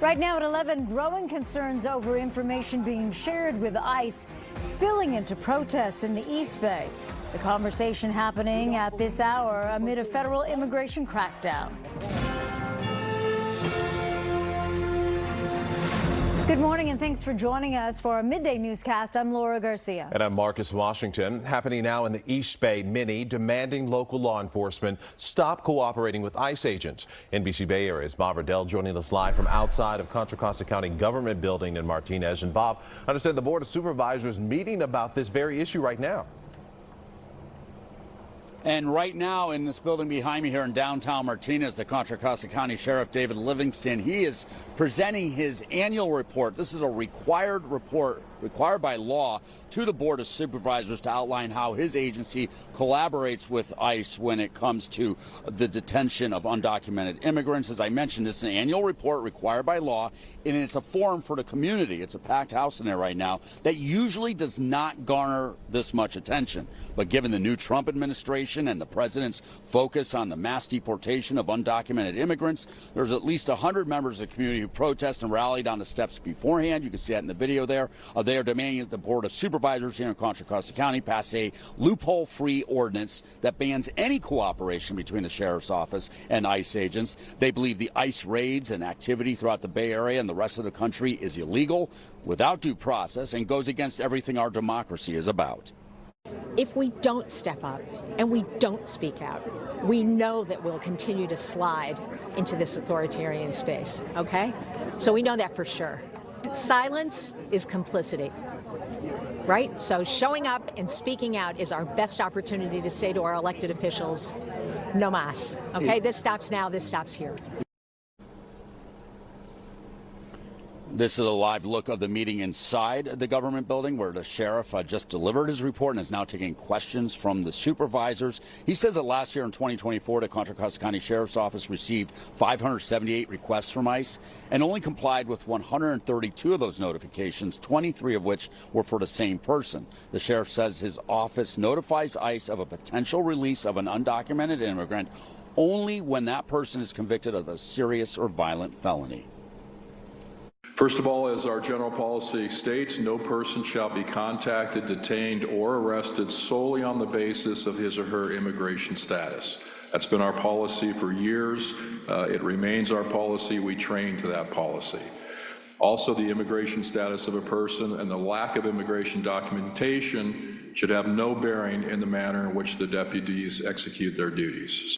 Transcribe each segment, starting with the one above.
Right now at 11, growing concerns over information being shared with ICE spilling into protests in the East Bay. The conversation happening at this hour amid a federal immigration crackdown. Good morning and thanks for joining us for our midday newscast. I'm Laura Garcia. And I'm Marcus Washington. Happening now in the East Bay, many demanding local law enforcement stop cooperating with ICE agents. NBC Bay Area's Bob Redell joining us live from outside of Contra Costa County government building in Martinez. And Bob, I understand the Board of Supervisors meeting about this very issue right now. And right now in this building behind me here in downtown Martinez, the Contra Costa County Sheriff David Livingston, he is presenting his annual report. This is a required report, required by law, to the Board of Supervisors to outline how his agency collaborates with ICE when it comes to the detention of undocumented immigrants. As I mentioned, it's an annual report required by law, and it's a forum for the community. It's a packed house in there right now that usually does not garner this much attention. But given the new Trump administration and the president's focus on the mass deportation of undocumented immigrants, there's at least 100 members of the community who protest and rallied on the steps beforehand. You can see that in the video there. They are demanding that the Board of Supervisors here in Contra Costa County pass a loophole-free ordinance that bans any cooperation between the Sheriff's Office and ICE agents. They believe the ICE raids and activity throughout the Bay Area and the rest of the country is illegal, without due process, and goes against everything our democracy is about. If we don't step up and we don't speak out, we know that we'll continue to slide into this authoritarian space, okay? So we know that for sure. Silence is complicity, right? So showing up and speaking out is our best opportunity to say to our elected officials, no mas, okay? This stops now, this stops here. This is a live look of the meeting inside the government building where the sheriff just delivered his report and is now taking questions from the supervisors. He says that last year in 2024, the Contra Costa County Sheriff's Office received 578 requests from ICE and only complied with 132 of those notifications, 23 of which were for the same person. The sheriff says his office notifies ICE of a potential release of an undocumented immigrant only when that person is convicted of a serious or violent felony. First of all, as our general policy states, no person shall be contacted, detained, or arrested solely on the basis of his or her immigration status. That's been our policy for years. It remains our policy. We train to that policy. Also, the immigration status of a person and the lack of immigration documentation should have no bearing in the manner in which the deputies execute their duties.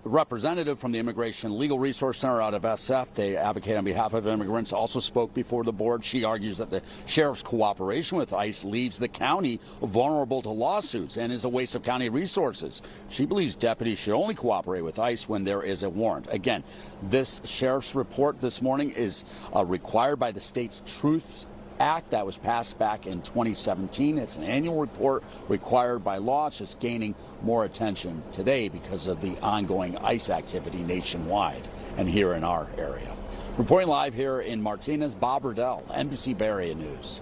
Representative from the Immigration Legal Resource Center out of SF, they advocate on behalf of immigrants, also spoke before the board. She argues that the sheriff's cooperation with ICE leaves the county vulnerable to lawsuits and is a waste of county resources. She believes deputies should only cooperate with ICE when there is a warrant. Again, this sheriff's report this morning is required by the state's Truth Act that was passed back in 2017. It's an annual report required by law. It's just gaining more attention today because of the ongoing ICE activity nationwide and here in our area. Reporting live here in Martinez, Bob Redell, NBC Bay Area News.